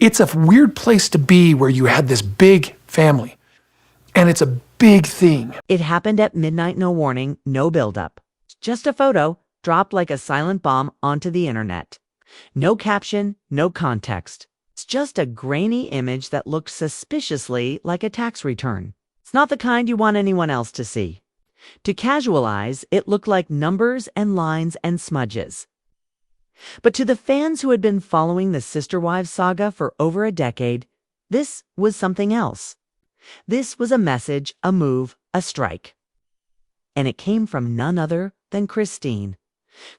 It's a weird place to be where you had this big family, and it's a big thing. It happened at midnight, no warning, no buildup. Just a photo dropped like a silent bomb onto the internet. No caption, no context. It's just a grainy image that looked suspiciously like a tax return. It's not the kind you want anyone else to see. To casual eyes, it looked like numbers and lines and smudges. But to the fans who had been following the Sister Wives saga for over a decade, this was something else. This was a message, a move, a strike. And it came from none other than Christine.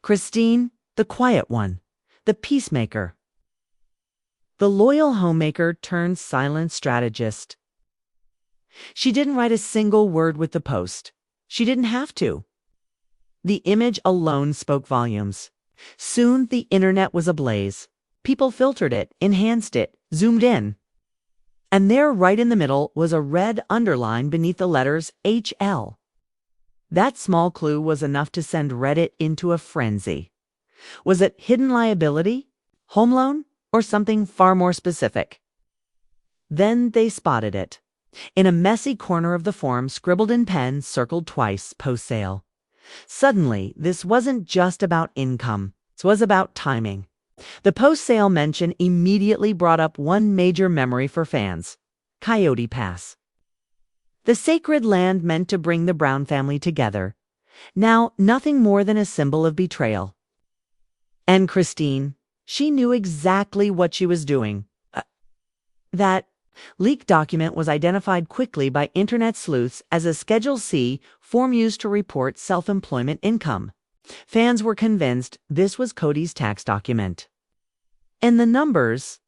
Christine, the quiet one, the peacemaker. The loyal homemaker turned silent strategist. She didn't write a single word with the post. She didn't have to. The image alone spoke volumes. Soon the internet was ablaze. People filtered it, enhanced it, zoomed in. And there, right in the middle, was a red underline beneath the letters HL. That small clue was enough to send Reddit into a frenzy. Was it hidden liability, home loan, or something far more specific? Then they spotted it. In a messy corner of the form, scribbled in pen, circled twice, post sale. Suddenly, this wasn't just about income. It was about timing. The post-sale mention immediately brought up one major memory for fans: Coyote Pass. The sacred land meant to bring the Brown family together. Now, nothing more than a symbol of betrayal. And Christine, she knew exactly what she was doing. That leaked document was identified quickly by internet sleuths as a Schedule C form used to report self-employment income. Fans were convinced this was Kody's tax document. And the numbers,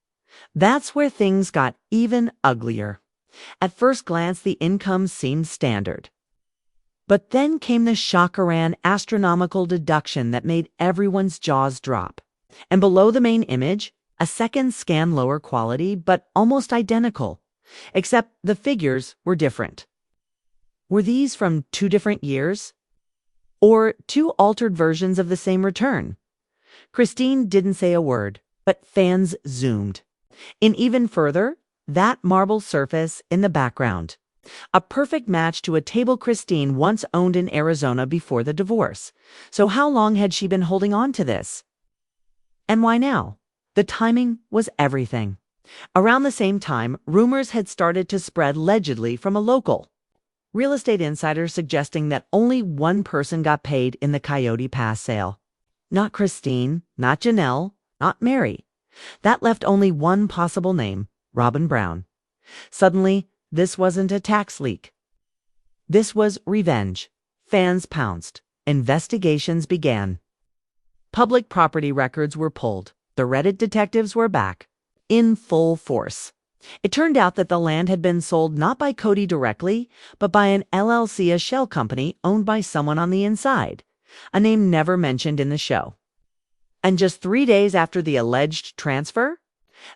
that's where things got even uglier. At first glance, the income seemed standard. But then came the shockaran astronomical deduction that made everyone's jaws drop. And below the main image, a second scan, lower quality, but almost identical, except the figures were different. Were these from two different years? Or two altered versions of the same return? Christine didn't say a word, but fans zoomed. In even further, that marble surface in the background. A perfect match to a table Christine once owned in Arizona before the divorce. So how long had she been holding on to this? And why now? The timing was everything. Around the same time, rumors had started to spread allegedly from a local real estate insider suggesting that only one person got paid in the Coyote Pass sale. Not Christine, not Janelle, not Mary. That left only one possible name: Robyn Brown. Suddenly, this wasn't a tax leak. This was revenge. Fans pounced. Investigations began. Public property records were pulled. The Reddit detectives were back, in full force. It turned out that the land had been sold not by Kody directly, but by an LLC, a shell company owned by someone on the inside, a name never mentioned in the show. And just 3 days after the alleged transfer,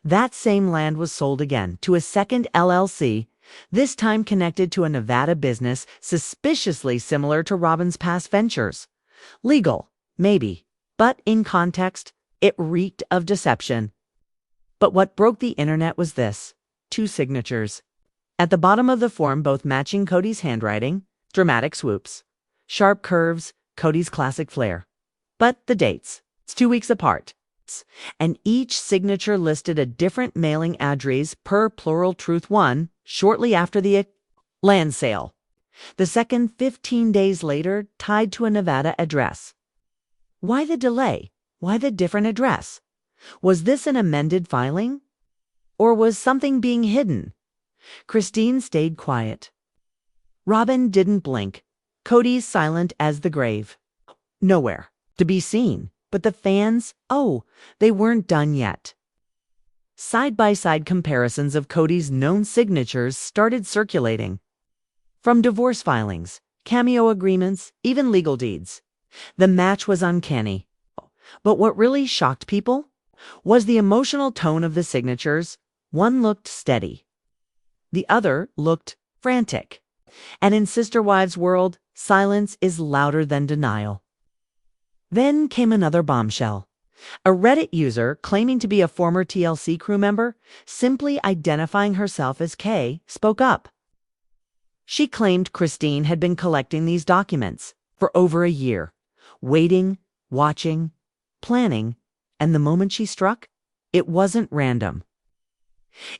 that same land was sold again to a second LLC, this time connected to a Nevada business suspiciously similar to Robyn's past ventures. Legal, maybe, but in context, it reeked of deception. But what broke the internet was this: 2 signatures. At the bottom of the form, both matching Kody's handwriting, dramatic swoops, sharp curves, Kody's classic flair. But the dates, it's 2 weeks apart. And each signature listed a different mailing address per plural truth one shortly after the land sale. The second 15 days later tied to a Nevada address. Why the delay? Why the different address? Was this an amended filing? Or was something being hidden? Christine stayed quiet. Robyn didn't blink. Kody's silent as the grave. Nowhere to be seen. But the fans, they weren't done yet. Side-by-side comparisons of Kody's known signatures started circulating. From divorce filings, cameo agreements, even legal deeds. The match was uncanny. But what really shocked people was the emotional tone of the signatures. One looked steady. The other looked frantic. And in Sister Wives' world, silence is louder than denial. Then came another bombshell. A Reddit user claiming to be a former TLC crew member, simply identifying herself as Kay, spoke up. She claimed Christine had been collecting these documents for over a year, waiting, watching, planning, and the moment she struck, it wasn't random.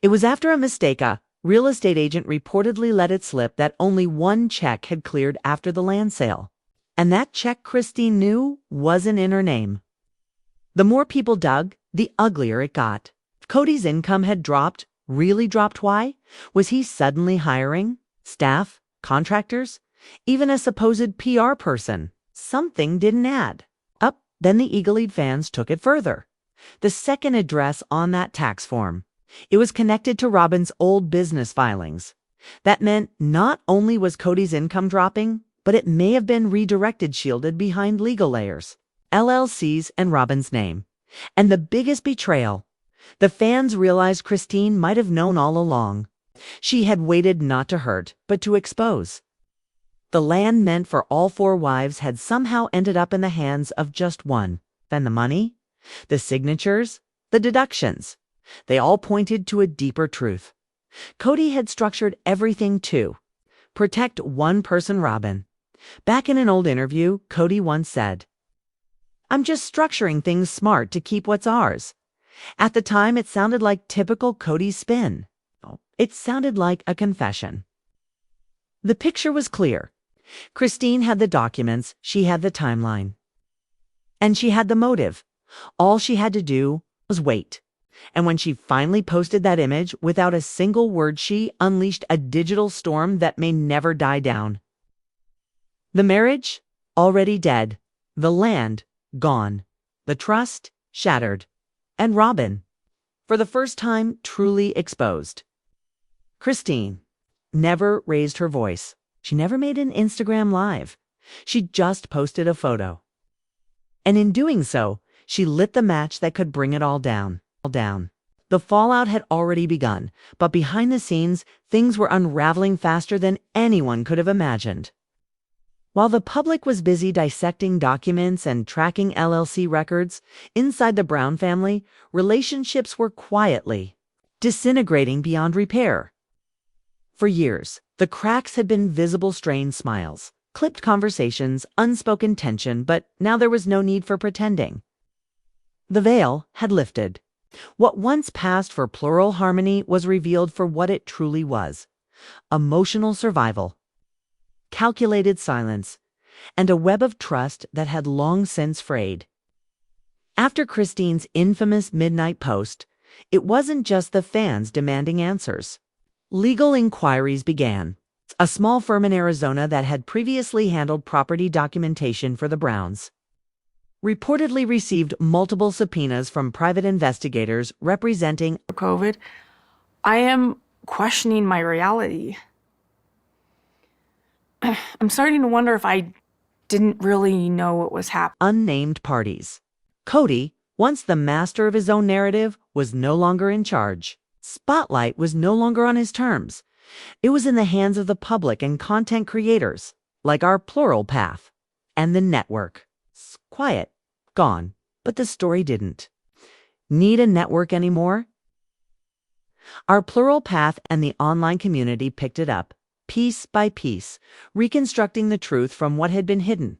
It was after a mistake a real estate agent reportedly let it slip that only one check had cleared after the land sale. And that check Christine knew wasn't in her name. The more people dug, the uglier it got. Kody's income had dropped. Really dropped. Why? Was he suddenly hiring? Staff? Contractors? Even a supposed PR person? Something didn't add. Up, then the eagle-eyed fans took it further. The second address on that tax form. It was connected to Robyn's old business filings. That meant not only was Kody's income dropping, but it may have been redirected, shielded behind legal layers. LLCs and Robyn's name. And the biggest betrayal. The fans realized Christine might have known all along. She had waited not to hurt, but to expose. The land meant for all four wives had somehow ended up in the hands of just one. Then the money, the signatures, the deductions. They all pointed to a deeper truth. Kody had structured everything to protect one person, Robyn. Back in an old interview, Kody once said, "I'm just structuring things smart to keep what's ours." At the time, it sounded like typical Kody spin. It sounded like a confession. The picture was clear. Christine had the documents, she had the timeline. And she had the motive. All she had to do was wait. And when she finally posted that image, without a single word, she unleashed a digital storm that may never die down. The marriage, already dead. The land, gone. The trust, shattered. And Robyn, for the first time, truly exposed. Christine never raised her voice. She never made an Instagram live. She just posted a photo. And in doing so, she lit the match that could bring it all down. The fallout had already begun, but behind the scenes, things were unraveling faster than anyone could have imagined. While the public was busy dissecting documents and tracking LLC records, inside the Brown family, relationships were quietly disintegrating beyond repair. For years, the cracks had been visible strained smiles, clipped conversations, unspoken tension, but now there was no need for pretending. The veil had lifted. What once passed for plural harmony was revealed for what it truly was: emotional survival, calculated silence, and a web of trust that had long since frayed. After Christine's infamous midnight post, it wasn't just the fans demanding answers. Legal inquiries began. A small firm in Arizona that had previously handled property documentation for the Browns reportedly received multiple subpoenas from private investigators representing COVID, I am questioning my reality. I'm starting to wonder if I didn't really know what was happening. unnamed parties. Kody, once the master of his own narrative, was no longer in charge. Spotlight was no longer on his terms. It was in the hands of the public and content creators, like our plural path, and the network. Quiet, gone, but the story didn't. Need a network anymore? Our plural path and the online community picked it up, piece by piece, reconstructing the truth from what had been hidden.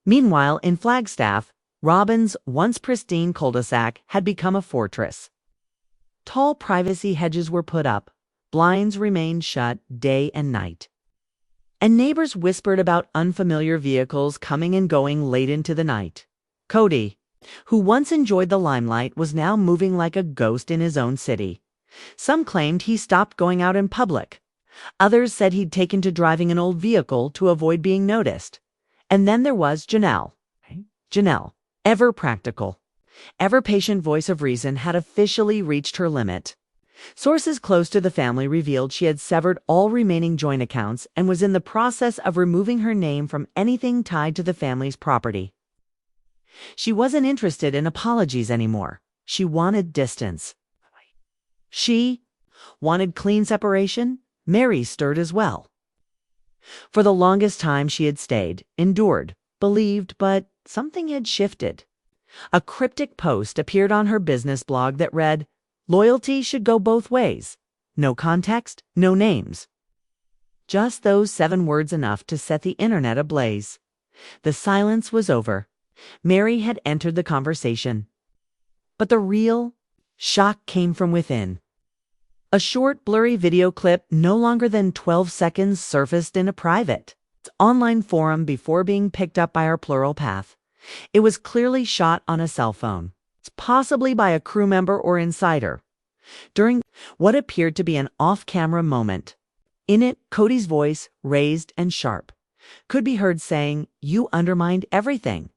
Meanwhile, in Flagstaff, Robyn's once pristine cul-de-sac had become a fortress. Tall privacy hedges were put up, blinds remained shut day and night. And neighbors whispered about unfamiliar vehicles coming and going late into the night. Kody, who once enjoyed the limelight, was now moving like a ghost in his own city. Some claimed he stopped going out in public. Others said he'd taken to driving an old vehicle to avoid being noticed. And then there was Janelle. Janelle, ever practical, ever patient voice of reason, had officially reached her limit. Sources close to the family revealed she had severed all remaining joint accounts and was in the process of removing her name from anything tied to the family's property. She wasn't interested in apologies anymore. She wanted distance. She wanted clean separation. Mary stirred as well. For the longest time she had stayed, endured, believed, but something had shifted. A cryptic post appeared on her business blog that read, "Loyalty should go both ways. No context, no names." Just those 7 words enough to set the internet ablaze. The silence was over. Mary had entered the conversation. But the real shock came from within. A short, blurry video clip no longer than 12 seconds surfaced in a private online forum before being picked up by our plural path. It was clearly shot on a cell phone, possibly by a crew member or insider, during what appeared to be an off-camera moment. In it, Kody's voice, raised and sharp, could be heard saying, "You undermined everything.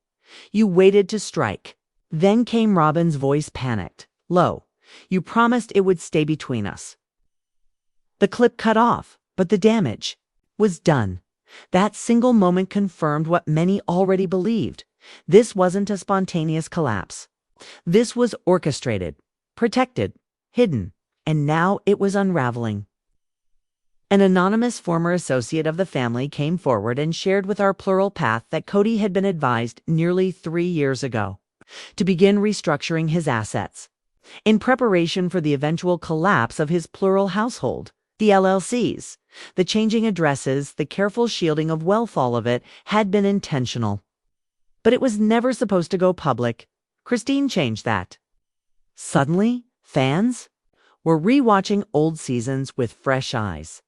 You waited to strike." Then came Robyn's voice, panicked, low. "You promised it would stay between us." The clip cut off, but the damage was done. That single moment confirmed what many already believed. This wasn't a spontaneous collapse. This was orchestrated, protected, hidden, and now it was unraveling. An anonymous former associate of the family came forward and shared with our plural path that Kody had been advised nearly 3 years ago to begin restructuring his assets in preparation for the eventual collapse of his plural household, the LLCs. The changing addresses, the careful shielding of wealth, all of it had been intentional. But it was never supposed to go public. Christine changed that. Suddenly, fans were rewatching old seasons with fresh eyes.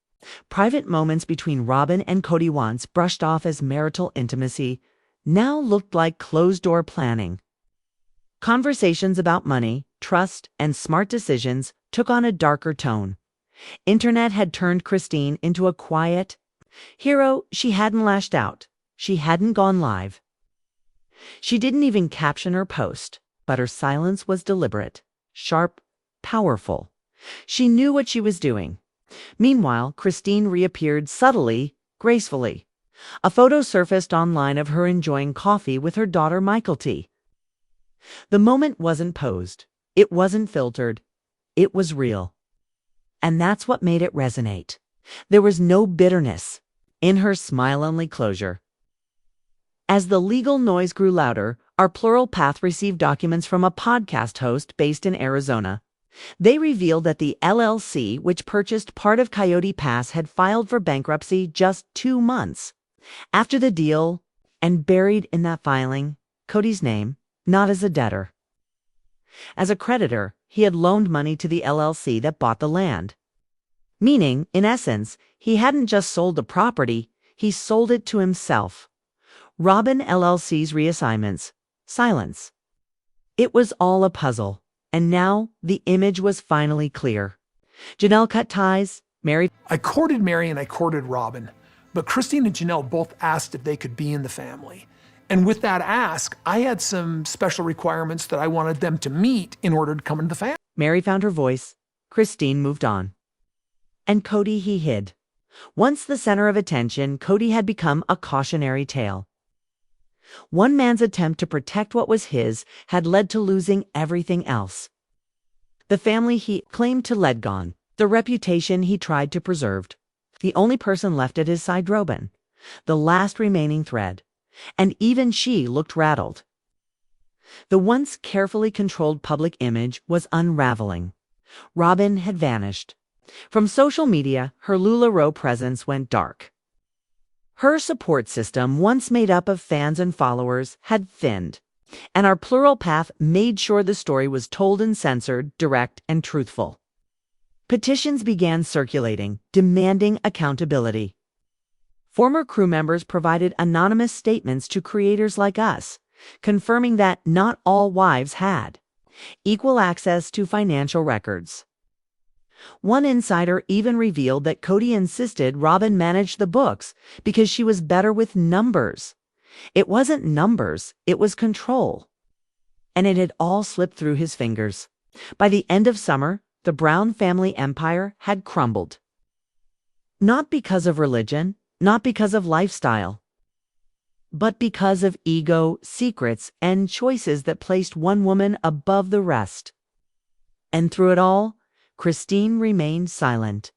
Private moments between Robyn and Kody, once brushed off as marital intimacy, now looked like closed-door planning. Conversations about money, trust, and smart decisions took on a darker tone. Internet had turned Christine into a quiet hero. She hadn't lashed out. She hadn't gone live. She didn't even caption her post, but her silence was deliberate, sharp, powerful. She knew what she was doing. Meanwhile, Christine reappeared subtly, gracefully. A photo surfaced online of her enjoying coffee with her daughter Michael. The moment wasn't posed. It wasn't filtered. It was real. And that's what made it resonate. There was no bitterness in her smile-only closure. As the legal noise grew louder, our plural path received documents from a podcast host based in Arizona. They revealed that the LLC, which purchased part of Coyote Pass, had filed for bankruptcy just 2 months after the deal, and buried in that filing, Kody's name, not as a debtor. As a creditor, he had loaned money to the LLC that bought the land. Meaning, in essence, he hadn't just sold the property, he sold it to himself. Robyn LLC's reassignments, silence. It was all a puzzle, and now the image was finally clear. Janelle cut ties, married. I courted Mary and I courted Robyn, but Christine and Janelle both asked if they could be in the family. And with that ask, I had some special requirements that I wanted them to meet in order to come into the family. Mary found her voice. Christine moved on. And Kody, he hid. Once the center of attention, Kody had become a cautionary tale. One man's attempt to protect what was his had led to losing everything else. The family he claimed to lead gone, the reputation he tried to preserve. The only person left at his side, Robyn, the last remaining thread. And even she looked rattled. The once carefully controlled public image was unraveling. Robyn had vanished. From social media, her LuLaRoe presence went dark. Her support system, once made up of fans and followers, had thinned, and our plural path made sure the story was told and censored, direct and truthful. Petitions began circulating, demanding accountability. Former crew members provided anonymous statements to creators like us, confirming that not all wives had equal access to financial records. One insider even revealed that Kody insisted Robyn manage the books because she was better with numbers. It wasn't numbers, it was control. And it had all slipped through his fingers. By the end of summer, the Brown family empire had crumbled. Not because of religion, not because of lifestyle, but because of ego, secrets, and choices that placed one woman above the rest. And through it all, Christine remained silent.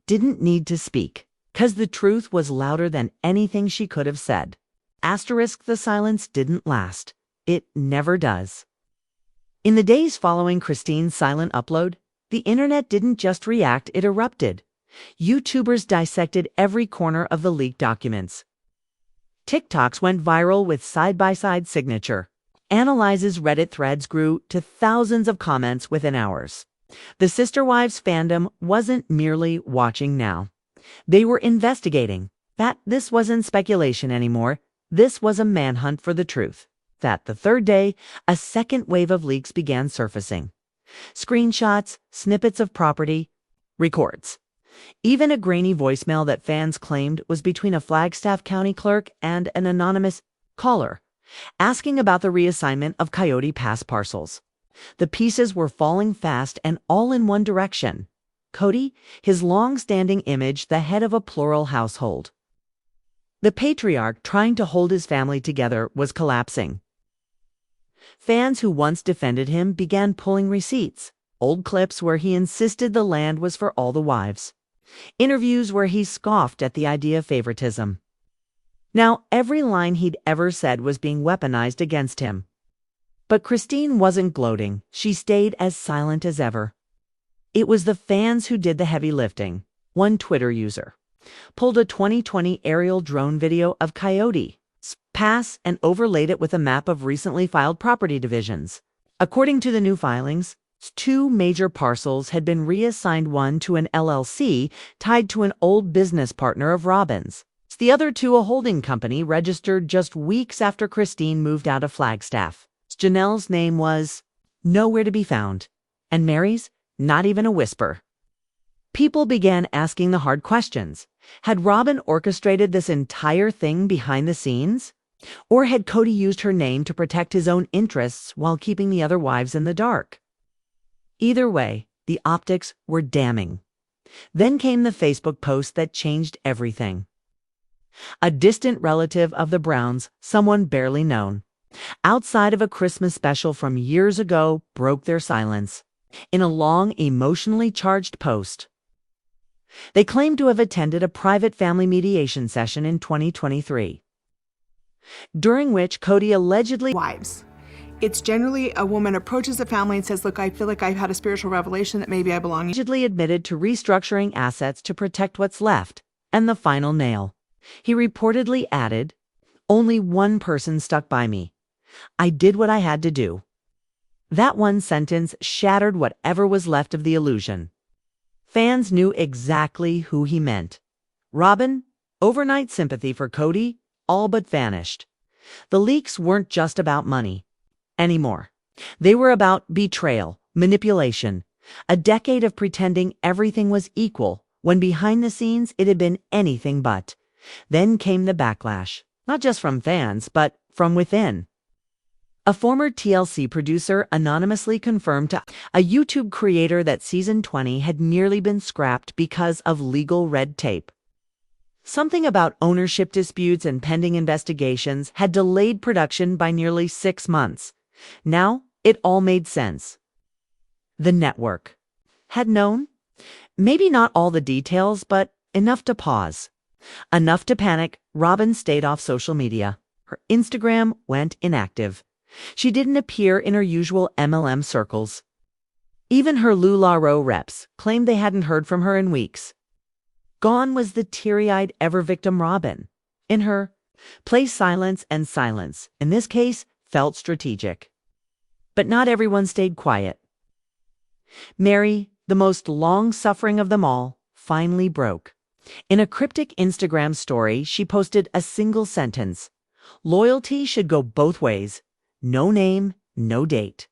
Didn't need to speak, 'cause the truth was louder than anything she could have said. Asterisk, the silence didn't last. It never does. In the days following Christine's silent upload, the internet didn't just react, it erupted. YouTubers dissected every corner of the leaked documents. TikToks went viral with side-by-side signature. Analyze's Reddit threads grew to thousands of comments within hours. The Sister Wives fandom wasn't merely watching now. They were investigating. That this wasn't speculation anymore. This was a manhunt for the truth. That the third day, a second wave of leaks began surfacing. Screenshots, snippets of property, records. Even a grainy voicemail that fans claimed was between a Flagstaff County clerk and an anonymous caller, asking about the reassignment of Coyote Pass parcels. The pieces were falling fast and all in one direction. Kody, his long-standing image, the head of a plural household. The patriarch trying to hold his family together was collapsing. Fans who once defended him began pulling receipts, old clips where he insisted the land was for all the wives, interviews where he scoffed at the idea of favoritism. Now, every line he'd ever said was being weaponized against him. But Christine wasn't gloating. She stayed as silent as ever. It was the fans who did the heavy lifting. One Twitter user pulled a 2020 aerial drone video of Coyote Pass and overlaid it with a map of recently filed property divisions. According to the new filings, 2 major parcels had been reassigned, one to an LLC tied to an old business partner of Robyn's. The other to a holding company registered just weeks after Christine moved out of Flagstaff. Janelle's name was nowhere to be found, and Mary's not even a whisper. People began asking the hard questions. Had Robyn orchestrated this entire thing behind the scenes? Or had Kody used her name to protect his own interests while keeping the other wives in the dark? Either way, the optics were damning. Then came the Facebook post that changed everything. A distant relative of the Browns, someone barely known, outside of a Christmas special from years ago, broke their silence in a long, emotionally charged post. They claimed to have attended a private family mediation session in 2023, during which Kody allegedly wives. It's generally a woman approaches a family and says, look, I feel like I've had a spiritual revelation that maybe I belong. allegedly admitted to restructuring assets to protect what's left, and the final nail. He reportedly added, "Only one person stuck by me. I did what I had to do." That one sentence shattered whatever was left of the illusion. Fans knew exactly who he meant. Robyn, overnight sympathy for Kody, all but vanished. The leaks weren't just about money anymore. They were about betrayal, manipulation, a decade of pretending everything was equal when behind the scenes it had been anything but. Then came the backlash, not just from fans, but from within. A former TLC producer anonymously confirmed to a YouTube creator that season 20 had nearly been scrapped because of legal red tape. Something about ownership disputes and pending investigations had delayed production by nearly 6 months. Now, it all made sense. The network had known. Maybe not all the details, but enough to pause. Enough to panic. Robyn stayed off social media. Her Instagram went inactive. She didn't appear in her usual MLM circles. Even her LuLaRoe reps claimed they hadn't heard from her in weeks. Gone was the teary-eyed ever-victim Robyn. In her place, silence, and silence, in this case, felt strategic. But not everyone stayed quiet. Mary, the most long-suffering of them all, finally broke. In a cryptic Instagram story, she posted a single sentence: "Loyalty should go both ways. No name, no date."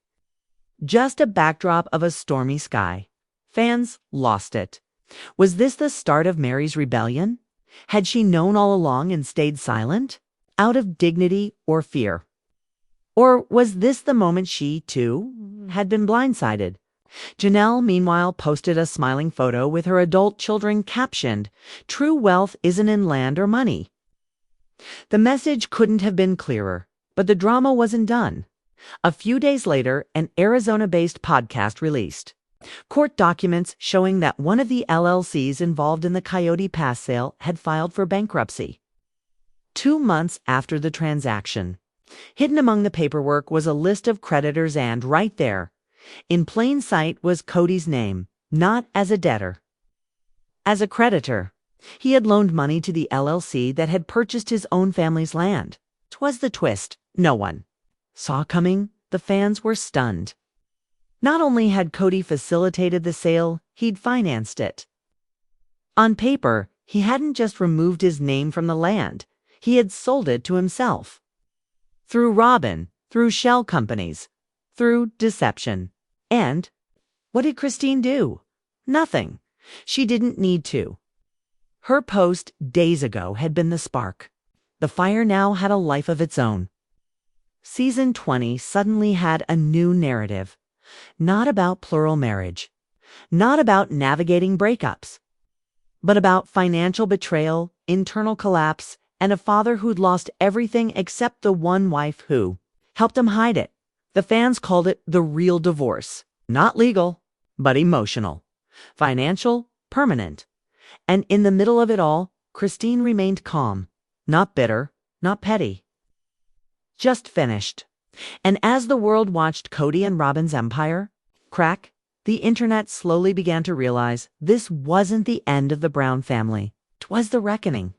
Just a backdrop of a stormy sky. Fans lost it. Was this the start of Mary's rebellion? Had she known all along and stayed silent, out of dignity or fear? Or was this the moment she, too, had been blindsided? Janelle, meanwhile, posted a smiling photo with her adult children captioned, "True wealth isn't in land or money." The message couldn't have been clearer, but the drama wasn't done. A few days later, an Arizona-based podcast released court documents showing that one of the LLCs involved in the Coyote Pass sale had filed for bankruptcy. 2 months after the transaction, Hidden among the paperwork was a list of creditors and, right there, in plain sight was Kody's name, not as a debtor, as a creditor. He had loaned money to the LLC that had purchased his own family's land. 'Twas the twist no one saw coming. The fans were stunned. Not only had Kody facilitated the sale, he'd financed it. On paper, he hadn't just removed his name from the land, he had sold it to himself. Through Robyn, through shell companies, through deception. And what did Christine do? Nothing. She didn't need to. Her post days ago had been the spark. The fire now had a life of its own. Season 20 suddenly had a new narrative. Not about plural marriage. Not about navigating breakups. But about financial betrayal, internal collapse, and a father who'd lost everything except the one wife who helped him hide it. The fans called it the real divorce. Not legal, but emotional. Financial, permanent. And in the middle of it all, Christine remained calm. Not bitter, not petty. Just finished. And as the world watched Kody and Robyn's empire crack, the internet slowly began to realize this wasn't the end of the Brown family. 'Twas the reckoning.